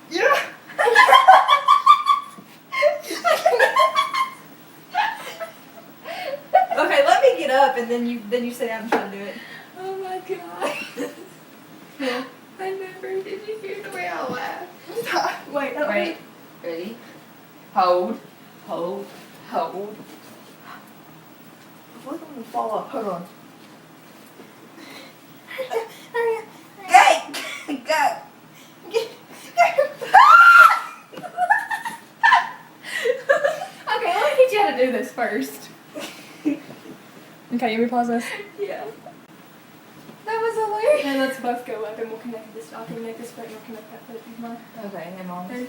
Yeah. Okay, let me get up and then you sit down and try to do it. Oh my god. Yeah. I never did you hear the way I laughed. Wait. Wait. Ready? Hold. Hold. Hold. I feel like I'm gonna fall off. Hold on. Go. Okay, let me teach you how to do this first. Okay, you pause this. Yeah. That was hilarious. Now let's both go up and we'll connect this. I'll connect this foot and we'll connect that foot. Okay, hey mom. Ready?